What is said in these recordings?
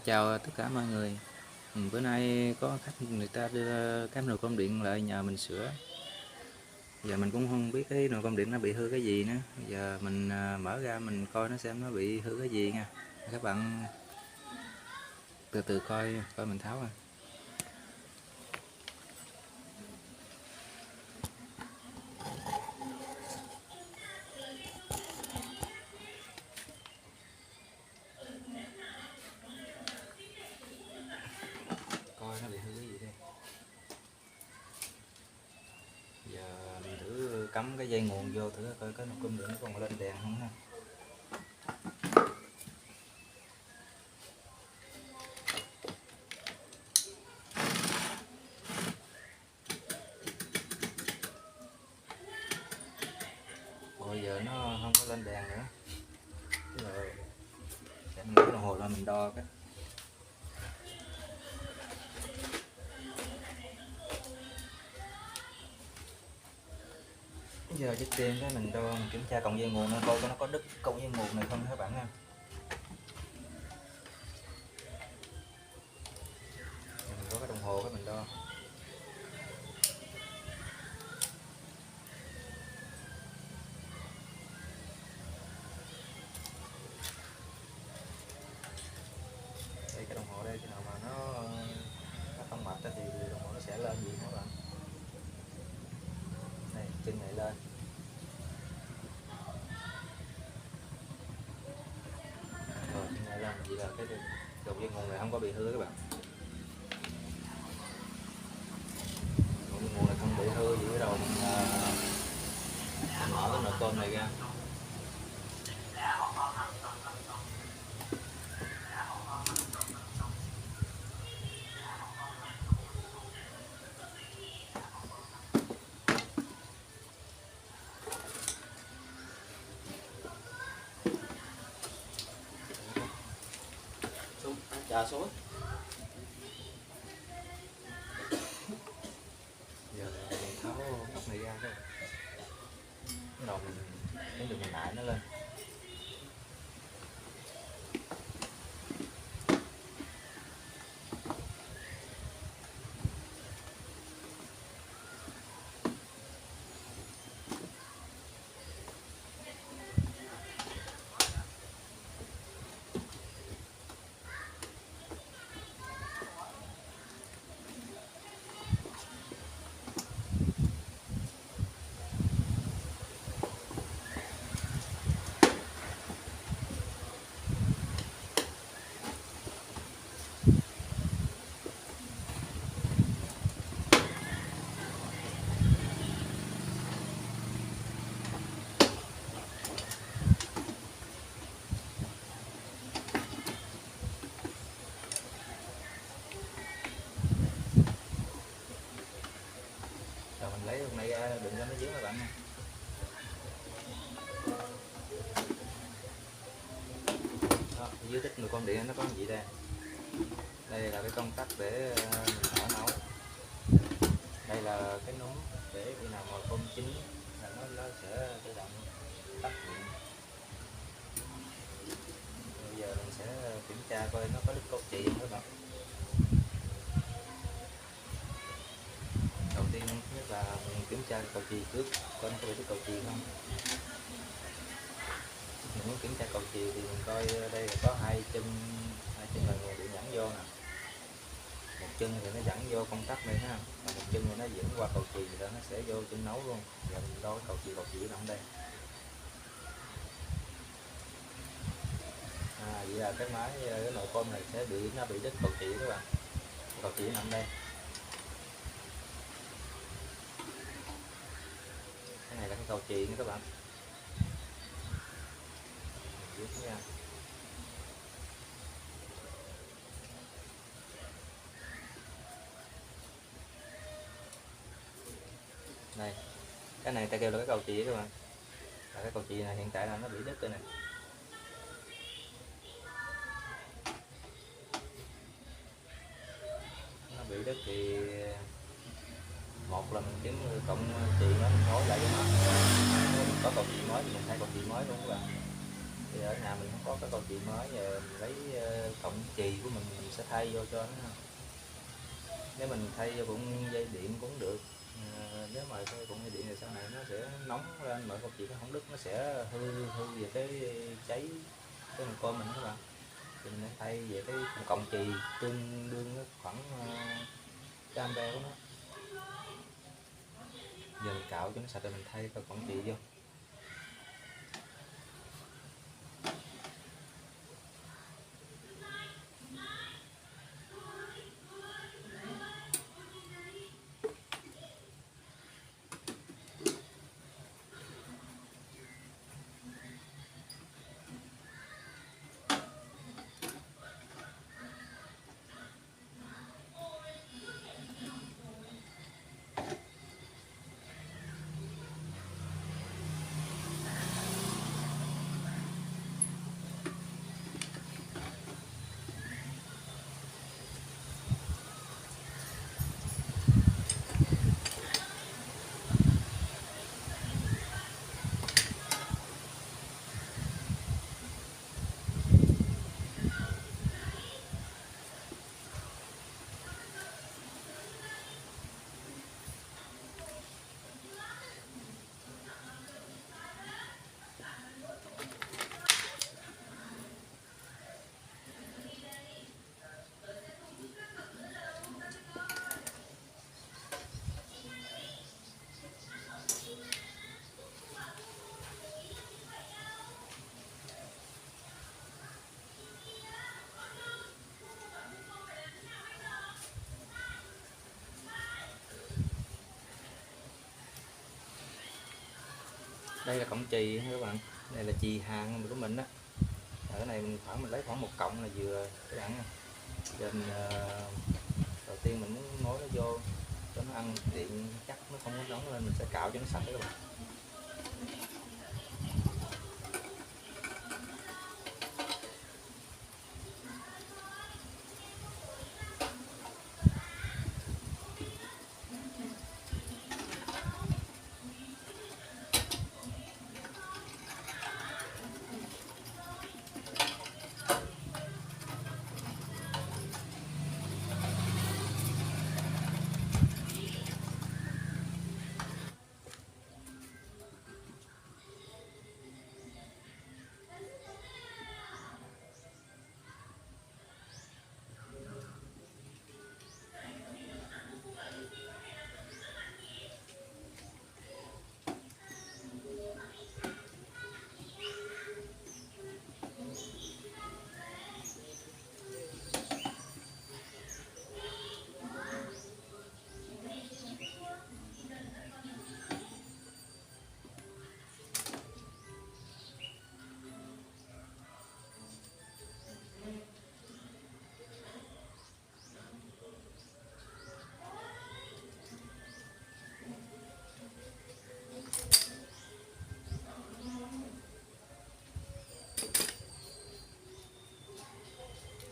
Chào tất cả mọi người. Bữa nay có khách người ta đưa cái nồi cơm điện lại nhờ mình sửa. Giờ mình cũng không biết cái nồi cơm điện nó bị hư cái gì nữa. Giờ mình mở ra mình coi nó xem nó bị hư cái gì nha. Các bạn từ từ coi coi mình tháo ra. Coi nó bị hư cái gì đây. Giờ mình thử cắm cái dây nguồn vô thử coi cái nồi cơm điện nó còn lên đèn không ha. Bây giờ nó không có lên đèn nữa. Rồi để mình lấy đồng hồ lên mình đo cái. Giờ trước tiên cái mình đo mình kiểm tra cọng dây nguồn nó coi nó có đứt cọng dây nguồn này không các bạn nha. Mình có cái đồng hồ cái mình đo. Đây cái đồng hồ đây, khi nào mà nó không mạch thì đồng hồ nó sẽ lên gì các bạn. Này chân này lên. Rồi chân này lên, vậy là cái đầu dây nguồn này không có bị hư các bạn. Đầu dây nguồn này không bị hư gì, đầu mình mở cái nồi cơm này ra. Trà xuống. Giờ mình tháo nắp này ra thôi. Cái đầu mình cái đường mình nại nó lên. Rồi mình lấy con này ra đừng cho nó dính các bạn nha. Đó, dưới đít người con điện nó có gì đây. Đây là cái công tắc để mình mở nấu. Đây là cái núm để khi nào mà cơm chín là nó sẽ tự động tắt điện. Bây giờ mình sẽ kiểm tra coi nó có đứt cầu chì không các bạn. Đầu tiên nhất là mình kiểm tra cầu chì trước coi nó có bị đứt cầu chì không. Mình muốn kiểm tra cầu chì thì mình coi đây là có hai chân là nguồn điện dẫn vô nè. Một chân thì nó dẫn vô công tắc này ha, một chân thì nó dẫn qua cầu chì rồi nó sẽ vô chân nấu luôn. Giờ mình đo cầu chì nằm đây. Vậy là cái nồi cơm này sẽ bị đứt cầu chì các bạn. Cầu chì nằm đây. Cái này là cái cầu chì nha các bạn. Viết nha. Đây, cái này ta kêu là cái cầu chì các bạn. Là cái cầu chì này hiện tại là nó bị đứt rồi nè. Nó bị đứt thì một là mình kiếm cộng chì nó mình nối lại với nó. Nếu mình có cầu chì mới thì mình thay cầu chì mới luôn các bạn. Bây giờ ở nhà mình không có cái cầu chì mới, giờ mình lấy cọng chì của mình sẽ thay vô cho nó. Nếu mình thay vô cũng dây điện cũng được. Nếu mà cái cọng dây điện thì sau này nó sẽ nóng lên mà con chì nó không đứt, nó sẽ hư hư về cái cháy cái nồi cơm mình đó các bạn. Thì mình sẽ thay về cái cọng chì tương đương với khoảng cái ampe của nó. Giờ mình cạo cho nó sạch rồi mình thay cái cọng chì vô. Đây là cọng chì ha các bạn, đây là chì hàng của mình đó. Ở cái này mình lấy khoảng một cọng là vừa các bạn nha. Giờ mình, đầu tiên mình muốn nối nó vô cho nó ăn điện chắc nó không có nóng lên, mình sẽ cạo cho nó sạch đó các bạn.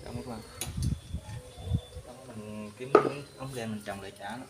Xong các bạn, mình kiếm ống len mình trồng lại chả nó.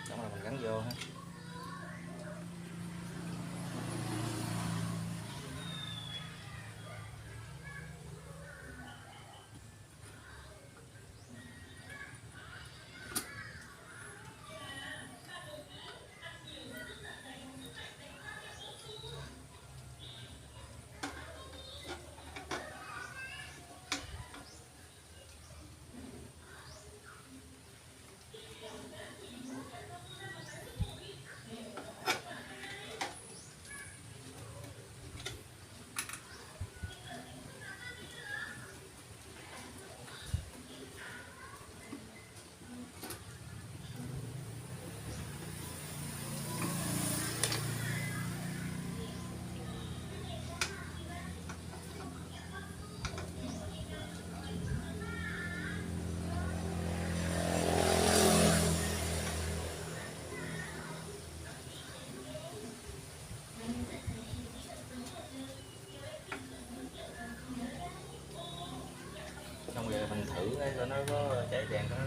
Xong rồi mình gắn vô ha.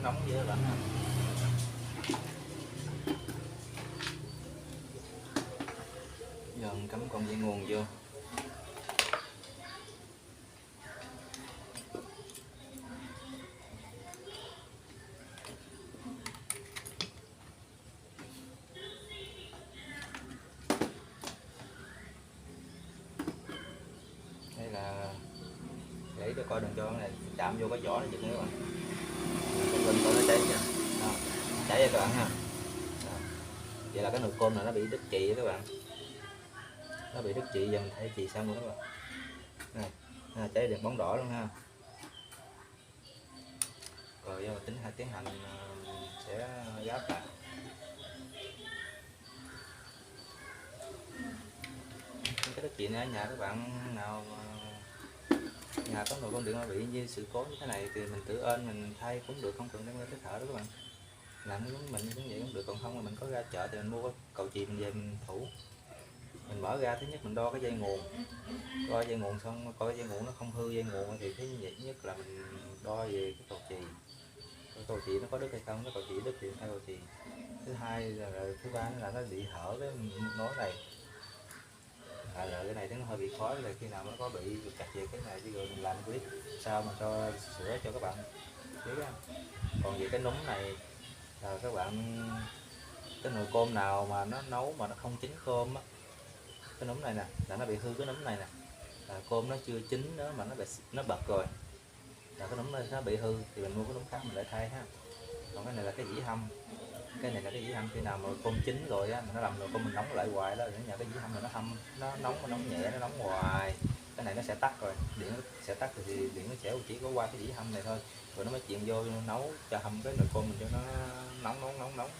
nóng với bạn ha. Giờ mình cắm con dây nguồn vô. Đây là để cho coi đừng cho cái này chạm vô cái vỏ này chứ các bạn. Bên coi nó cháy nha. Đó, cháy rồi các bạn ha. Đó. Vậy là cái nồi cơm này nó bị đứt chì các bạn. Nó bị đứt chì, giờ mình thấy chì xong rồi các bạn. Này, cháy đèn bóng đỏ luôn ha. Rồi giờ tính tiến hành sẽ gắp lại. Cái đứt chì này ở nhà các bạn nào nhà có nồi cơm điện mà bị như sự cố như thế này thì mình tự ơn mình thay cũng được, không cần đem ra cái thợ đó các bạn. Làm giống mình cũng vậy cũng được, còn không là mình có ra chợ thì mình mua cái cầu chì mình về mình thủ. Mình mở ra, thứ nhất mình đo cái dây nguồn, coi dây nguồn xong coi dây nguồn nó không hư dây nguồn thì thứ nhất là mình đo về cái cầu chì, cái cầu chì nó có đứt hay không, cái cầu chì đứt thì thay cầu chì. Thứ hai là thứ ba là nó bị hở cái nối này, là cái này nó hơi bị khó, là khi nào nó có bị trục trặc về cái này thì rồi mình làm clip sao mà cho sửa cho các bạn biết á. Còn về cái núm này là các bạn, cái nồi cơm nào mà nó nấu mà nó không chín cơm á, cái núm này nè là nó bị hư, cái núm này nè là cơm nó chưa chín nữa mà nó bật rồi, là cái núm nó bị hư thì mình mua cái núm khác mình lại thay ha. Còn cái này là cái dĩ hâm, cái này là cái dĩ hâm, khi nào mà cơm chín rồi á, nó làm rồi cơm mình nóng lại hoài đó, ở nhà cái dĩ hâm này nó hâm, nó nóng nhẹ, nó nóng hoài, cái này nó sẽ tắt rồi, điện nó sẽ tắt rồi thì điện nó sẽ chỉ có qua cái dĩ hâm này thôi, rồi nó mới chuyền vô nấu cho hâm cái nồi cơm mình cho nó nóng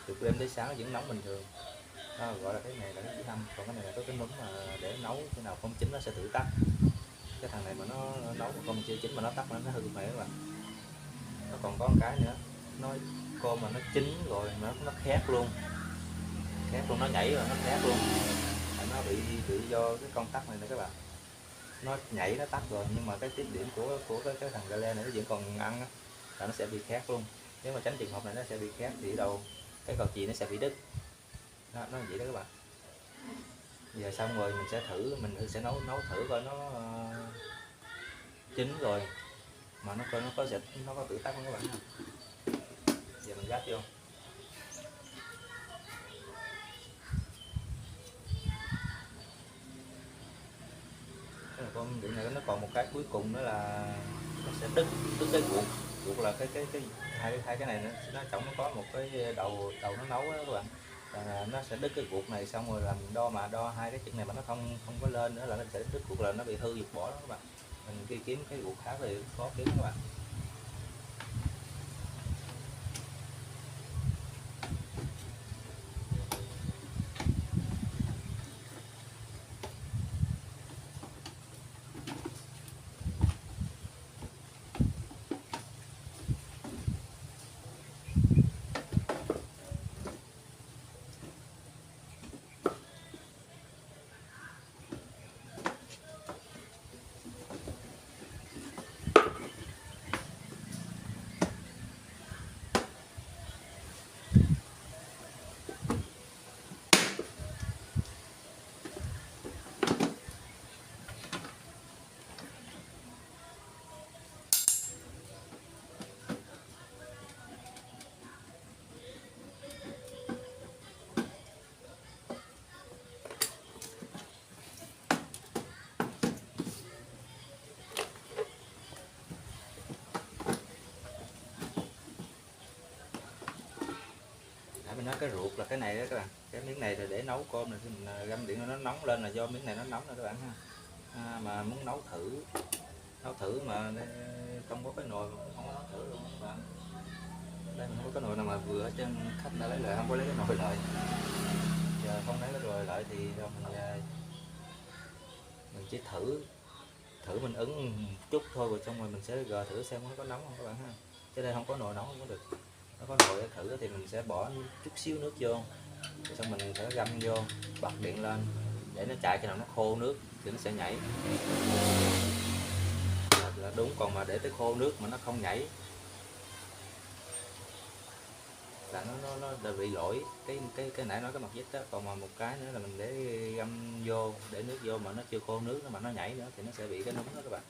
từ đêm tới sáng nó vẫn nóng bình thường. Đó, gọi là cái này là cái dĩ hâm, còn cái này là cái núm mà để nấu khi nào không chín nó sẽ tự tắt. Cái thằng này mà nó nấu không chưa chín mà nó tắt nó hư mẹ các bạn. Nó còn có một cái nữa, nó cơm mà nó chín rồi nó khét luôn, nó nhảy rồi nó khét luôn, nó bị do cái công tắc này nè các bạn, nó nhảy nó tắt rồi nhưng mà cái tiếp điểm của cái thằng gale này nó vẫn còn ăn á, là nó sẽ bị khét luôn. Nếu mà tránh trường hợp này nó sẽ bị khét thì đâu cái cầu chì nó sẽ bị đứt. Nó vậy đó các bạn. Giờ xong rồi mình sẽ thử, mình sẽ nấu thử coi nó chín rồi mà nó coi nó có tự tắt không các bạn. Giờ mình gắp vô. Cái con điện này nó còn một cái cuối cùng nữa là nó sẽ đứt cái ruột là hai cái này nó trong nó có một cái đầu nó nấu đó các bạn. Nó sẽ đứt cái ruột này, xong rồi làm đo hai cái chân này mà nó không có lên nữa là nó sẽ đứt ruột, là nó bị hư giật bỏ đó các bạn. Mình đi kiếm cái ruột khác thì khó kiếm các bạn. Mình nói cái ruột là cái này đó các bạn, cái miếng này là để nấu cơm này, thì mình găm điện nó nóng lên là do miếng này nó nóng rồi các bạn ha. Mà muốn nấu thử mà không có cái nồi mà cũng không có nấu thử luôn các bạn. Đây mình không có cái nồi nào mà vừa ở trên khách đã lấy lại, không có lấy cái nồi lại. Giờ không lấy cái nồi lại thì mình chỉ thử mình ứng một chút thôi, rồi xong rồi mình sẽ gờ thử xem nó có nóng không các bạn ha. Chứ đây không có nồi nóng không có được. Nó có nồi để thử thì mình sẽ bỏ chút xíu nước vô, rồi xong mình sẽ găm vô, bật điện lên để nó chạy, khi nào nó khô nước thì nó sẽ nhảy là đúng. Còn mà để tới khô nước mà nó không nhảy là nó đã bị lỗi cái nãy nói cái mặt vít đó, còn mà một cái nữa là mình để găm vô, để nước vô mà nó chưa khô nước mà nó nhảy nữa thì nó sẽ bị cái núng đó các bạn.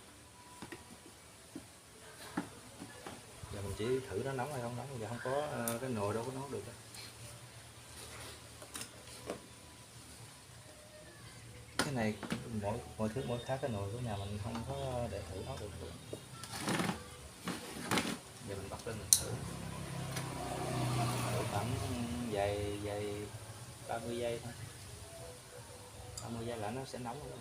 Giờ mình chỉ thử nó nóng hay không nóng, giờ không có cái nồi đâu có nấu được đâu. Cái này mỗi thứ mỗi khác, cái nồi của nhà mình không có để thử nấu được. Giờ mình bật lên mình thử khoảng vài 30 giây thôi, 30 giây là nó sẽ nóng rồi.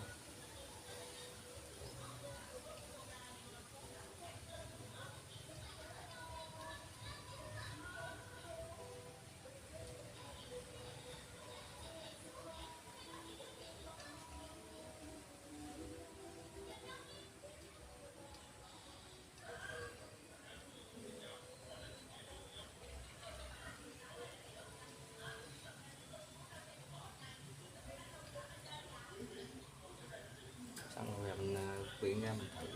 Xong rồi mình quyện ra mình thử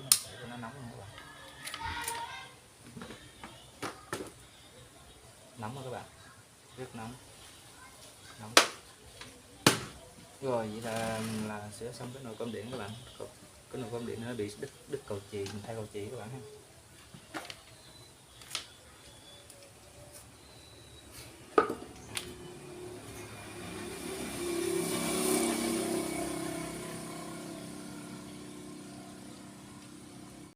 cho nó nóng nữa các bạn. Nóng đó các bạn, rất nóng. Rồi vậy là sửa xong cái nồi cơm điện các bạn. Cái nồi cơm điện nó bị đứt cầu chì, mình thay cầu chì các bạn ha.